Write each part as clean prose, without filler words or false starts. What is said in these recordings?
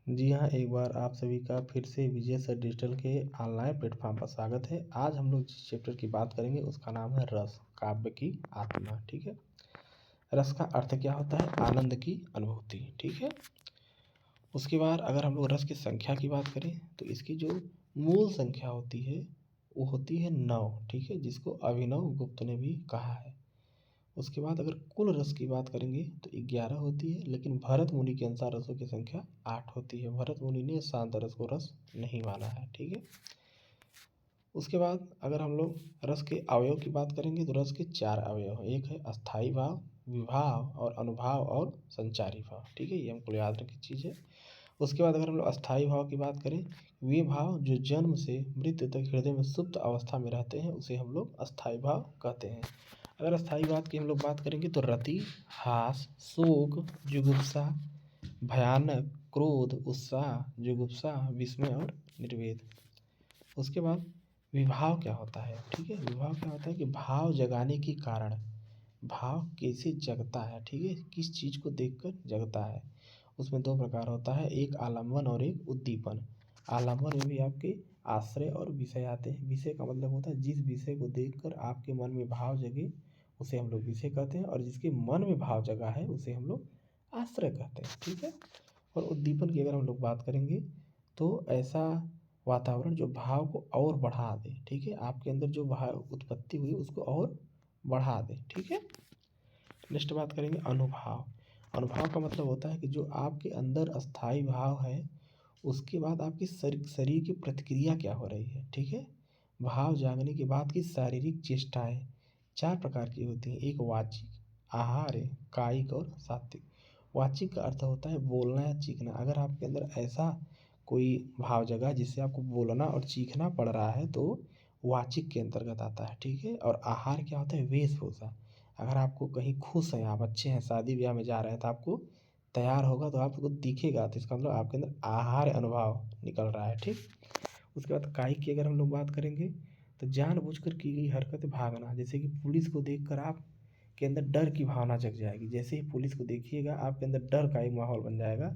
जी हाँ, एक बार आप सभी का फिर से विजय सर डिजिटल के ऑनलाइन प्लेटफ़ॉर्म पर स्वागत है। आज हम लोग जिस चैप्टर की बात करेंगे उसका नाम है रस, काव्य की आत्मा, ठीक है? रस का अर्थ क्या होता है? आनंद की अनुभूति, ठीक है? उसके बाद अगर हम लोग रस की संख्या की बात करें तो इसकी जो मूल संख्या होती है वो होती है 9, ठीक है? जिसको अभिनव गुप्त ने भी कहा है। उसके बाद अगर कुल रस की बात करेंगे तो 11 होती है, लेकिन भरत मुनि के अनुसार रसों की संख्या 8 होती है। भरत मुनि ने शांत रस को रस नहीं माना है, ठीक है। उसके बाद अगर हम लोग रस के अवयव की बात करेंगे तो रस के 4 अवयव हैं। एक है अस्थाई भाव, विभाव और अनुभाव और संचारी भाव, ठीक है। ये हमको याद रखी चीज़ है। उसके बाद अगर हम लोग अस्थाई भाव की बात करें, वे भाव जो जन्म से मृत्यु तक हृदय में सुप्त अवस्था में रहते हैं उसे हम लोग अस्थाई भाव कहते हैं। अगर अस्थाई बात की हम लोग बात करेंगे तो रति, हास, शोक, जुगुप्सा, भयानक, क्रोध, उत्साह, जुगुप्सा, विस्मय और निर्वेद। उसके बाद विभाव क्या होता है, ठीक है। विभाव क्या होता है कि भाव जगाने के कारण, भाव कैसे जगता है, ठीक है, किस चीज़ को देखकर जगता है। उसमें 2 प्रकार होता है, एक आलम्बन और एक उद्दीपन। आलम्बन में भी आपके आश्रय और विषय आते हैं। विषय का मतलब होता है जिस विषय को देखकर आपके मन में भाव जगे उसे हम लोग विषय कहते हैं, और जिसके मन में भाव जगा है उसे हम लोग आश्रय कहते हैं, ठीक है। और उद्दीपन की अगर हम लोग बात करेंगे तो ऐसा वातावरण जो भाव को और बढ़ा दे, ठीक है, आपके अंदर जो भाव उत्पत्ति हुई उसको और बढ़ा दे, ठीक है। नेक्स्ट बात करेंगे अनुभाव। अनुभाव का मतलब होता है कि जो आपके अंदर अस्थाई भाव है उसके बाद आपकी शरीर की प्रतिक्रिया क्या हो रही है, ठीक है। भाव जागने के बाद की शारीरिक चेष्टाएं 4 प्रकार की होती हैं। एक वाचिक, आहार्य, कायिक और सात्विक। वाचिक का अर्थ होता है बोलना या चीखना। अगर आपके अंदर ऐसा कोई भाव जगह जिससे आपको बोलना और चीखना पड़ रहा है तो वाचिक के अंतर्गत आता है, ठीक है। और आहार क्या होता है? वेशभूषा। अगर आपको कहीं खुश हैं, आप अच्छे हैं, शादी ब्याह में जा रहे हैं तो आपको तैयार होगा तो आपको दिखेगा, तो इसका मतलब आपके अंदर आहार अनुभव निकल रहा है, ठीक। उसके बाद कायिक की अगर हम लोग बात करेंगे तो जानबूझकर की गई हरकत भागना। जैसे कि पुलिस को देखकर आप के अंदर डर की भावना जग जाएगी। जैसे ही पुलिस को देखिएगा आपके अंदर डर का एक माहौल बन जाएगा।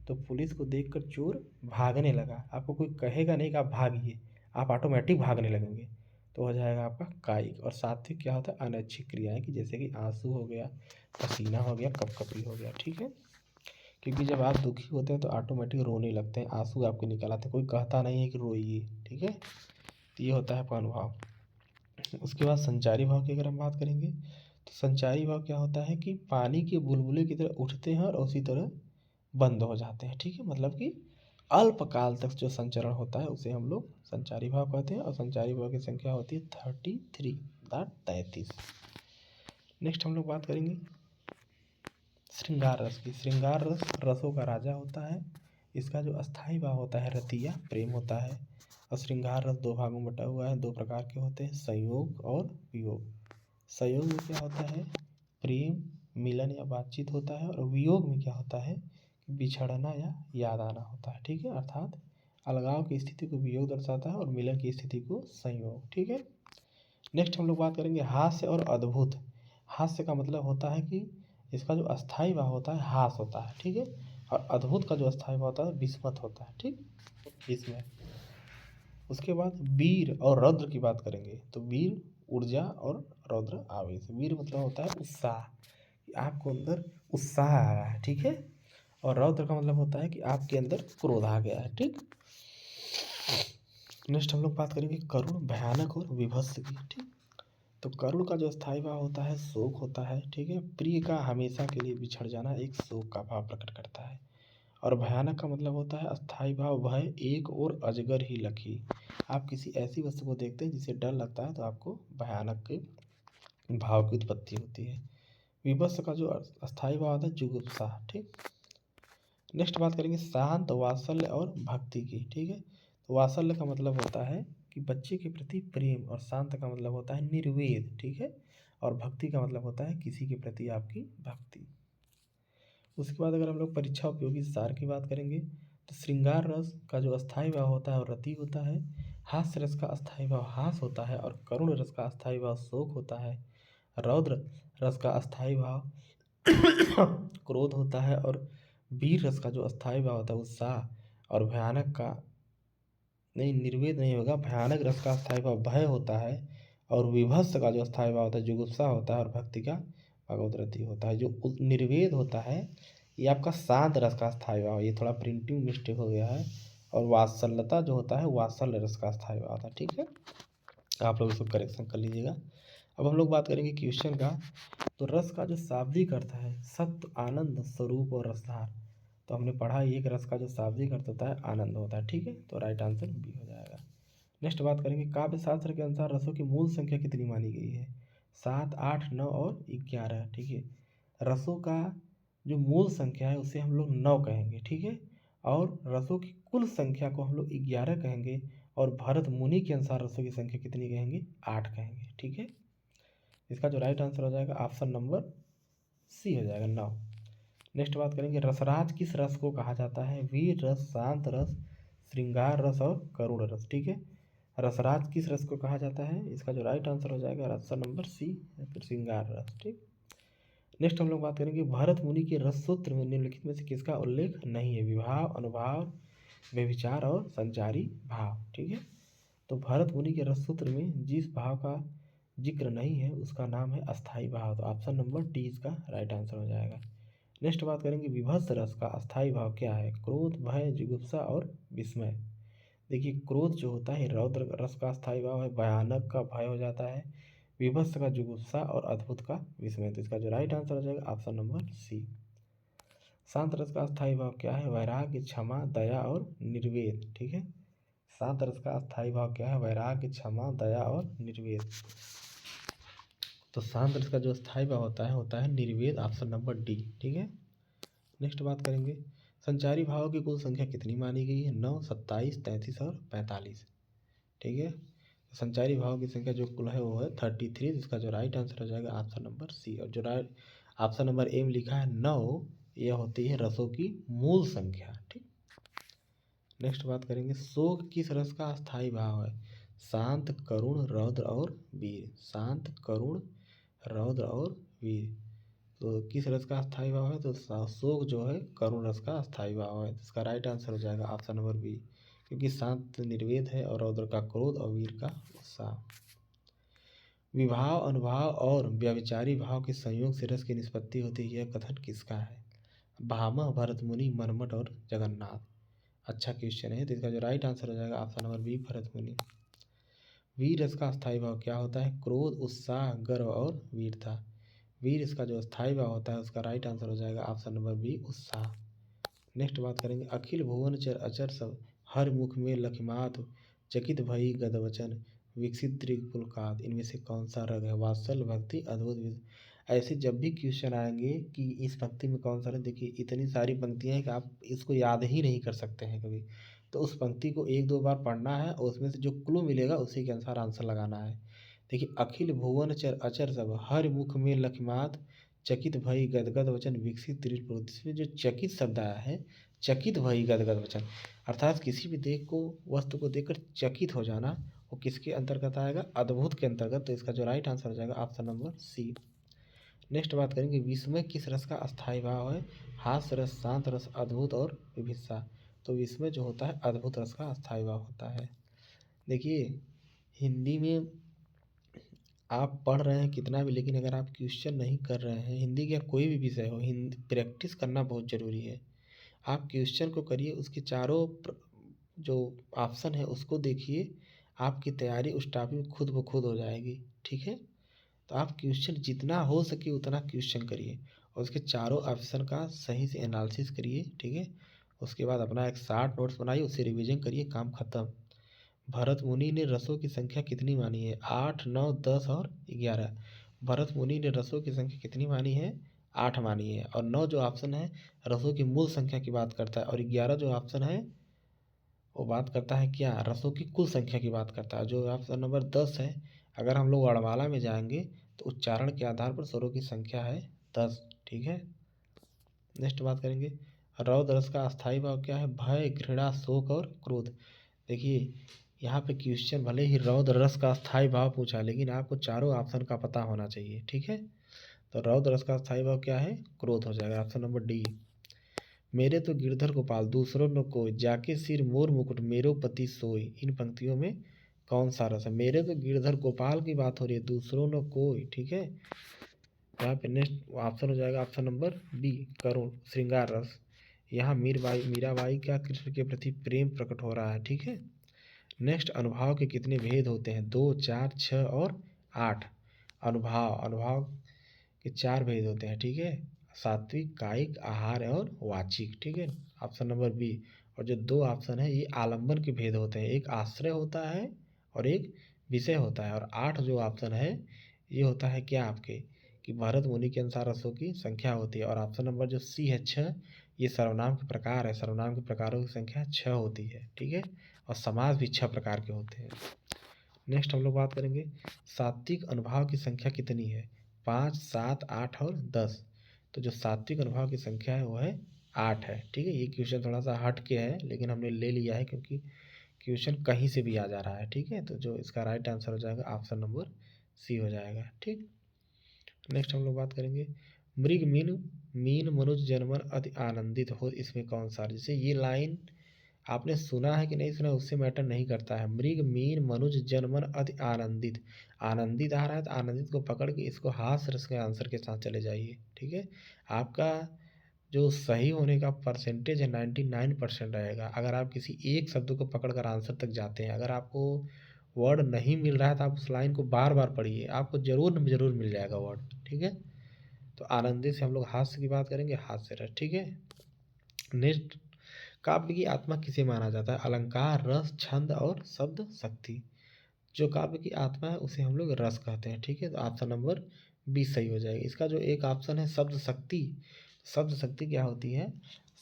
तो पुलिस को देखकर चोर भागने लगा, आपको कोई कहेगा नहीं कि आप भागिए, आप ऑटोमेटिक भागने लगेंगे, तो हो जाएगा आपका कायिक। और सात्विक क्या होता है? अनैच्छिक क्रियाएं, कि जैसे कि आंसू हो गया, पसीना हो गया, कपकपी हो गया, ठीक है। क्योंकि जब आप दुखी होते हैं तो ऑटोमेटिक रोने लगते हैं, आंसू आपके निकल आते हैं, कोई कहता नहीं है कि रोइए, ठीक है। तो ये होता है आपका अनुभाव। उसके बाद संचारी भाव की अगर हम बात करेंगे तो संचारी भाव क्या होता है कि पानी के बुलबुले की तरह उठते हैं और उसी तरह बंद हो जाते हैं, ठीक है। मतलब कि अल्पकाल तक जो संचरण होता है उसे हम लोग संचारी भाव कहते हैं। और संचारी भाव की संख्या होती है 33, 33। नेक्स्ट हम लोग बात करेंगे श्रृंगार रस की। श्रृंगार रस रसों का राजा होता है। इसका जो अस्थाई भाव होता है रति या प्रेम होता है। और श्रृंगार रस 2 भागों में बटा हुआ है, 2 प्रकार के होते हैं, संयोग और वियोग। संयोग में क्या होता है? प्रेम, मिलन या बातचीत होता है। और वियोग में क्या होता है? बिछड़ना या याद आना होता है, ठीक है। अर्थात अलगाव की स्थिति को वियोग दर्शाता है और मिलन की स्थिति को संयोग, ठीक है। नेक्स्ट हम लोग बात करेंगे हास्य और अद्भुत। हास्य का मतलब होता है कि इसका जो अस्थाई भाव होता है हास होता है, ठीक है। और अद्भुत का जो अस्थाई भाव होता है विस्मत होता है, ठीक, इसमें। उसके बाद वीर और रौद्र की बात करेंगे तो वीर ऊर्जा और रौद्र आवेश। वीर मतलब होता है उत्साह, कि आपको अंदर उत्साह आ रहा है, ठीक है। और रौद्र का मतलब होता है कि आपके अंदर क्रोध आ गया है, ठीक। नेक्स्ट हम लोग बात करेंगे करुण, भयानक और विभत्स की, ठीक। तो करुण का जो स्थायी भाव होता है शोक होता है, ठीक है। प्रिय का हमेशा के लिए बिछड़ जाना एक शोक का भाव प्रकट करता है। और भयानक का मतलब होता है अस्थाई भाव भय, एक और अजगर ही लखी। आप किसी ऐसी वस्तु को देखते हैं जिसे डर लगता है तो आपको भयानक के भाव की उत्पत्ति होती है। विभत्स का जो अस्थाई भाव होता है जुगुप्सा, ठीक। नेक्स्ट बात करेंगे शांत, वात्सल्य और भक्ति की, ठीक है। तो वात्सल्य का मतलब होता है कि बच्चे के प्रति प्रेम, और शांत का मतलब होता है निर्वेद, ठीक है। और भक्ति का मतलब होता है किसी के प्रति आपकी भक्ति। उसके बाद अगर हम लोग परीक्षा उपयोगी सार की बात करेंगे तो श्रृंगार रस का जो अस्थाई भाव होता है वो रति होता है। हास्य रस का अस्थाई भाव हास होता है। और करुण रस का अस्थाई भाव शोक होता है। रौद्र रस का अस्थाई भाव क्रोध होता है। और वीर रस का जो अस्थाई भाव होता है उत्साह, और भयानक का नहीं, निर्वेद नहीं होगा। भयानक रस का स्थायी भाव भय होता है, और विभत्स का जो स्थायी भाव होता है जुगुप्सा होता है, और भक्ति का भगवद्रति होता है। जो निर्वेद होता है ये आपका शांत रस का स्थायी भाव, ये थोड़ा प्रिंटिंग मिस्टेक हो गया है। और वात्सल्यता जो होता है वात्सल्य रस का स्थायी भाव होता है। ठीक है, आप लोग इसको करेक्शन कर लीजिएगा। अब हम लोग बात करेंगे क्वेश्चन का। तो रस का जो शाब्दिक अर्थ है सत्व, आनंद, स्वरूप और रसधार। तो हमने पढ़ा एक रस का जो शाब्दिक अर्थ होता है आनंद होता है। ठीक है, तो राइट आंसर बी हो जाएगा। नेक्स्ट बात करेंगे, काव्य शास्त्र के अनुसार रसों की मूल संख्या कितनी मानी गई है? 7, 8, 9 और 11। ठीक है, रसों का जो मूल संख्या है उसे हम लोग 9 कहेंगे। ठीक है, और रसों की कुल संख्या को हम लोग 11 कहेंगे, और भरत मुनि के अनुसार रसों की संख्या कितनी कहेंगे? 8 कहेंगे। ठीक है, इसका जो राइट आंसर हो जाएगा ऑप्शन नंबर सी हो जाएगा, 9। नेक्स्ट बात करेंगे, रसराज किस रस को कहा जाता है? वीर रस, शांत रस, श्रृंगार रस और करुण रस। ठीक है, रसराज किस रस को कहा जाता है? इसका जो राइट आंसर हो जाएगा ऑप्शन नंबर सी, फिर श्रृंगार रस। ठीक, नेक्स्ट हम लोग बात करेंगे, भरत मुनि के रस सूत्र में निम्नलिखित में से किसका उल्लेख नहीं है? विभाव, अनुभाव, व्यभिचार और संचारी भाव। ठीक है, तो भरत मुनि के रस सूत्र में जिस भाव का जिक्र नहीं है उसका नाम है अस्थाई भाव। तो ऑप्शन नंबर डी इसका राइट आंसर हो जाएगा। नेक्स्ट बात करेंगे, विभत्स रस का अस्थाई भाव क्या है? क्रोध, भय, जुगुप्सा और विस्मय। देखिए, क्रोध जो होता है रौद्र रस का स्थायी भाव है, भयानक का भय हो जाता है, विभत्स का जुगुप्सा और अद्भुत का विस्मय। तो इसका जो राइट आंसर हो जाएगा ऑप्शन नंबर सी। शांत रस का स्थायी भाव क्या है? वैराग्य, क्षमा, दया और निर्वेद। ठीक है, शांत रस का स्थायी भाव क्या है? वैराग्य, क्षमा, दया और निर्वेद। तो शांत रस का जो स्थायी भाव होता है निर्वेद, ऑप्शन नंबर डी। ठीक है, नेक्स्ट बात करेंगे, संचारी भाव की कुल संख्या कितनी मानी गई है? 9, 27, 33 और 45। ठीक है, संचारी भाव की संख्या जो कुल है वो है 33। इसका जो राइट आंसर हो जाएगा ऑप्शन नंबर सी। और जो राइट ऑप्शन नंबर ए में लिखा है 9, यह होती है रसों की मूल संख्या। ठीक, नेक्स्ट बात करेंगे, शोक किस रस का स्थायी भाव है? शांत, करुण, रौद्र और वीर। शांत, करुण, रौद्र और वीर। तो किस रस का स्थायी भाव है? तो शोक जो है करुण रस का स्थायी भाव है। इसका राइट आंसर हो जाएगा ऑप्शन नंबर बी, क्योंकि शांत निर्वेद है और रौद्र का क्रोध और वीर का उत्साह। विभाव, अनुभाव और व्यभिचारी भाव के संयोग से रस की निष्पत्ति होती है, यह कथन किसका है? भामह, भरत मुनि, मनमट और जगन्नाथ। अच्छा क्वेश्चन है, तो इसका जो राइट आंसर हो जाएगा ऑप्शन नंबर बी, भरत मुनि। वीर रस का स्थायी भाव क्या होता है? क्रोध, उत्साह, गर्व और वीरता। वीर इसका जो स्थायी भाव होता है उसका राइट आंसर हो जाएगा ऑप्शन नंबर बी, उत्साह। नेक्स्ट बात करेंगे, अखिल भुवन चर अचर सब, हर मुख में लखिमात, चकित भई गद वचन, विकसित त्रिपुलकात। इनमें से कौन सा रग है? वात्सल, भक्ति, अद्भुत। ऐसे जब भी क्वेश्चन आएंगे कि इस पंक्ति में कौन सा रग, देखिए इतनी सारी पंक्तियाँ हैं कि आप इसको याद ही नहीं कर सकते हैं कभी। तो उस पंक्ति को 1-2 बार पढ़ना है और उसमें से जो क्लू मिलेगा उसी के अनुसार आंसर लगाना है। देखिए, अखिल भुवन चर अचर सब, हर मुख में लखिमात, चकित भई गदगद वचन, विकसित त्रिपुर। इसमें जो चकित शब्द आया है, चकित भई गदगद वचन, अर्थात किसी भी देख को वस्तु को देखकर चकित हो जाना, वो किसके अंतर्गत आएगा? अद्भुत के अंतर्गत। तो इसका जो राइट आंसर हो जाएगा ऑप्शन नंबर सी। नेक्स्ट बात करेंगे, विस्मय किस रस का अस्थायी भाव है? हास्य रस, शांत रस, अद्भुत और विभित्सा। तो विस्मय जो होता है अद्भुत रस का अस्थायी भाव होता है। देखिए, हिंदी में आप पढ़ रहे हैं कितना भी, लेकिन अगर आप क्वेश्चन नहीं कर रहे हैं, हिंदी का कोई भी विषय हो, हिंदी प्रैक्टिस करना बहुत ज़रूरी है। आप क्वेश्चन को करिए, उसके चारों जो ऑप्शन है उसको देखिए, आपकी तैयारी उस टॉपिक में खुद ब खुद हो जाएगी। ठीक है, तो आप क्वेश्चन जितना हो सके उतना क्वेश्चन करिए और उसके चारों ऑप्शन का सही से एनालिसिस करिए। ठीक है, उसके बाद अपना एक शार्ट नोट्स बनाइए, उसे रिवीजन करिए, काम खत्म। भरत मुनि ने रसों की संख्या कितनी मानी है? 8, 9, 10 और 11। भरत मुनि ने रसों की संख्या कितनी मानी है? 8 मानी है। और 9 जो ऑप्शन है रसों की मूल संख्या की बात करता है, और 11 जो ऑप्शन है वो बात करता है क्या? रसों की कुल संख्या की बात करता है। जो ऑप्शन नंबर 10 है, अगर हम लोग वर्णमाला में जाएंगे तो उच्चारण के आधार पर स्वरों की संख्या है 10। ठीक है, नेक्स्ट बात करेंगे, रौद्र रस का अस्थायी भाव क्या है? भय, घृणा, शोक और क्रोध। देखिए, यहाँ पे क्वेश्चन भले ही रौद्र रस का स्थायी भाव पूछा, लेकिन आपको चारों ऑप्शन का पता होना चाहिए। ठीक है, तो रौद्र रस का स्थायी भाव क्या है? क्रोध हो जाएगा, ऑप्शन नंबर डी। मेरे तो गिरधर गोपाल दूसरों न कोई, जाके सिर मोर मुकुट मेरो पति सोई। इन पंक्तियों में कौन सा रस है? मेरे तो गिरधर गोपाल की बात हो रही है, दूसरों न कोई, ठीक है। यहाँ पे नेक्स्ट ऑप्शन हो जाएगा ऑप्शन नंबर बी, करुण श्रृंगार रस। यहाँ मीराबाई का कृष्ण के प्रति प्रेम प्रकट हो रहा है, ठीक है। नेक्स्ट, अनुभाव के कितने भेद होते हैं? 2, 4, 6 और 8। अनुभाव के 4 भेद होते हैं, ठीक है। सात्विक, कायिक, आहार और वाचिक, ठीक है। Option number B. और जो 2 ऑप्शन है ये आलंबन के भेद होते हैं, एक आश्रय होता है और एक विषय होता है। और 8 जो ऑप्शन है ये होता है क्या आपके, कि भरत मुनि के अनुसार रसों की संख्या होती है। और ऑप्शन नंबर जो सी है 6, ये सर्वनाम के प्रकार है, सर्वनाम के प्रकारों की संख्या 6 होती है, ठीक है। और समास भी 6 प्रकार के होते हैं। नेक्स्ट हम लोग बात करेंगे सात्विक अनुभाव की संख्या कितनी है? 5, 7, 8 और 10। तो जो सात्विक अनुभाव की संख्या है वो है 8 है, ठीक है। ये क्वेश्चन थोड़ा सा हट के है लेकिन हमने ले लिया है क्योंकि क्वेश्चन कहीं से भी आ जा रहा है, ठीक है। तो जो इसका राइट आंसर हो जाएगा ऑप्शन नंबर सी हो जाएगा, ठीक। नेक्स्ट हम लोग बात करेंगे मृग मीन मनुज जनमन अति आनंदित हो, इसमें कौन सा? जैसे ये लाइन आपने सुना है कि नहीं सुना उससे मैटर नहीं करता है। मृग मीन मनुज जनमन अति आनंदित, आनंदित आ रहा है तो आनंदित को पकड़ के इसको हास्य रस के आंसर के साथ चले जाइए, ठीक है। आपका जो सही होने का परसेंटेज है 99% रहेगा अगर आप किसी एक शब्द को पकड़ कर आंसर तक जाते हैं। अगर आपको वर्ड नहीं मिल रहा है तो आप उस लाइन को बार बार पढ़िए, आपको ज़रूर मिल जाएगा वर्ड, ठीक है। तो आनंदित से हम लोग हास्य की बात करेंगे, हास्य रस, ठीक है। नेक्स्ट, काव्य की आत्मा किसे माना जाता है? अलंकार, रस, छंद और शब्द शक्ति। जो काव्य की आत्मा है उसे हम लोग रस कहते हैं, ठीक है। तो ऑप्शन नंबर बी सही हो जाएगा। इसका जो एक ऑप्शन है शब्द शक्ति, शब्द शक्ति क्या होती है?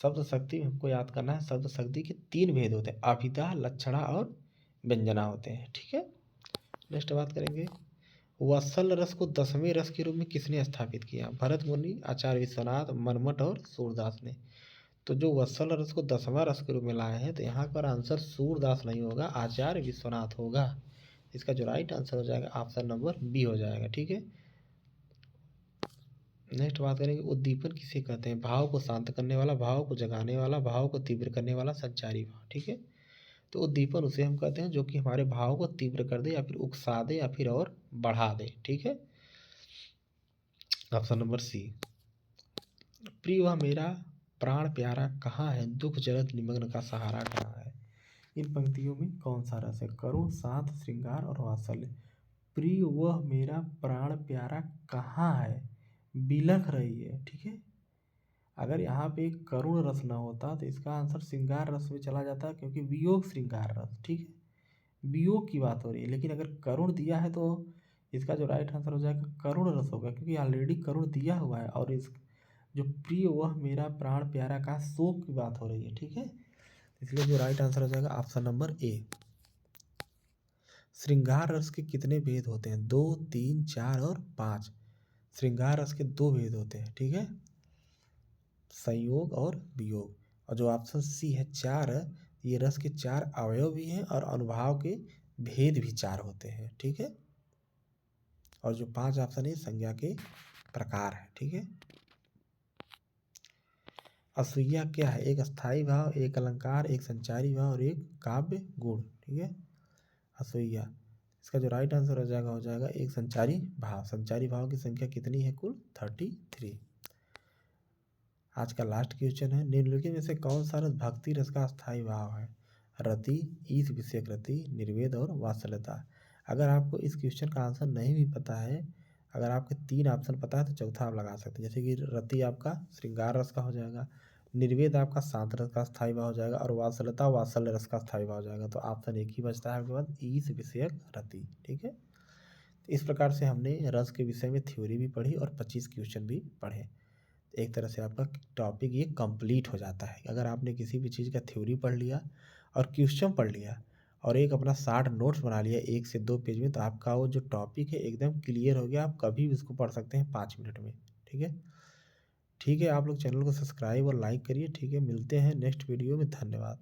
शब्द शक्ति हमको याद करना है, शब्द शक्ति के 3 भेद होते हैं, अभिधा, लक्षणा और व्यंजना होते हैं, ठीक है। नेक्स्ट बात करेंगे वत्सल रस को 10वें रस के रूप में किसने स्थापित किया? भरत मुनि, आचार्य विश्वनाथ, मनमट और सूरदास ने। तो जो वत्सल रस को 10वां रस के रूप में लाए हैं तो यहाँ पर आंसर सूरदास नहीं होगा, आचार्य विश्वनाथ होगा। इसका जो राइट आंसर हो जाएगा ऑप्शन नंबर बी हो जाएगा, ठीक है। नेक्स्ट बात करेंगे उद्दीपन किसे कहते हैं? भाव को शांत करने वाला, भाव को जगाने वाला, भाव को तीव्र करने वाला, संचारी भाव, ठीक है। तो उद्दीपन उसे हम कहते हैं जो कि हमारे भाव को तीव्र कर दे या फिर उकसा दे या फिर और बढ़ा दे, ठीक है। Option number C. प्रिय वह मेरा प्राण प्यारा कहाँ है, दुख जलद निमग्न का सहारा कहाँ है। इन पंक्तियों में कौन सा रस है? करुण, शांत, श्रृंगार और वात्सल्य। प्रिय वह मेरा प्राण प्यारा कहाँ है, बिलख रही है, ठीक है। अगर यहाँ पे करुण रस ना होता तो इसका आंसर श्रृंगार रस में चला जाता क्योंकि वियोग श्रृंगार रस, ठीक है। वियोग की बात हो रही है लेकिन अगर करुण दिया है तो इसका जो राइट आंसर हो जाएगा करुण रस होगा क्योंकि ऑलरेडी करुण दिया हुआ है। और इस जो प्रिय वह मेरा प्राण प्यारा का शोक की बात हो रही है, ठीक है। इसलिए जो राइट आंसर हो जाएगा ऑप्शन नंबर ए। श्रृंगार रस के कितने भेद होते हैं? 2, 3, 4 और 5। श्रृंगार रस के 2 भेद होते हैं, ठीक है, संयोग और वियोग। और जो ऑप्शन सी है 4, ये रस के 4 अवयव भी हैं और अनुभाव के भेद भी 4 होते हैं, ठीक है। और जो 5 ऑप्शन है संज्ञा के प्रकार है, ठीक है। असूया क्या है? एक स्थायी भाव, एक अलंकार, एक संचारी भाव और एक काव्य गुण, ठीक है। असूया, इसका जो राइट आंसर हो जाएगा एक संचारी भाव। संचारी भाव की संख्या कितनी है? कुल 33। आज का लास्ट क्वेश्चन है निम्नलिखित में से कौन सा रस भक्ति रस का स्थायी भाव है? रति, ईश विषयक रति, निर्वेद और वात्सल्यता। अगर आपको इस क्वेश्चन का आंसर नहीं भी पता है, अगर आपके 3 ऑप्शन पता है तो चौथा आप लगा सकते हैं। जैसे कि रति आपका श्रृंगार रस का हो जाएगा, निर्वेद आपका शांत रस का स्थायी भाव हो जाएगा और वात्सल्यता वात्सल्य रस का स्थायी भाव हो जाएगा। तो ऑप्शन एक ही बचता है आपके पास, ईश विषयक रति, ठीक है। इस प्रकार से हमने रस के विषय में थ्योरी भी पढ़ी और 25 क्वेश्चन भी पढ़े। एक तरह से आपका टॉपिक ये कंप्लीट हो जाता है। अगर आपने किसी भी चीज़ का थ्योरी पढ़ लिया और क्वेश्चन पढ़ लिया और एक अपना शार्ट नोट्स बना लिया 1 से 2 पेज में, तो आपका वो जो टॉपिक है एकदम क्लियर हो गया। आप कभी भी उसको पढ़ सकते हैं 5 मिनट में, ठीक है। ठीक है, आप लोग चैनल को सब्सक्राइब और लाइक करिए, ठीक है। मिलते हैं नेक्स्ट वीडियो में, धन्यवाद।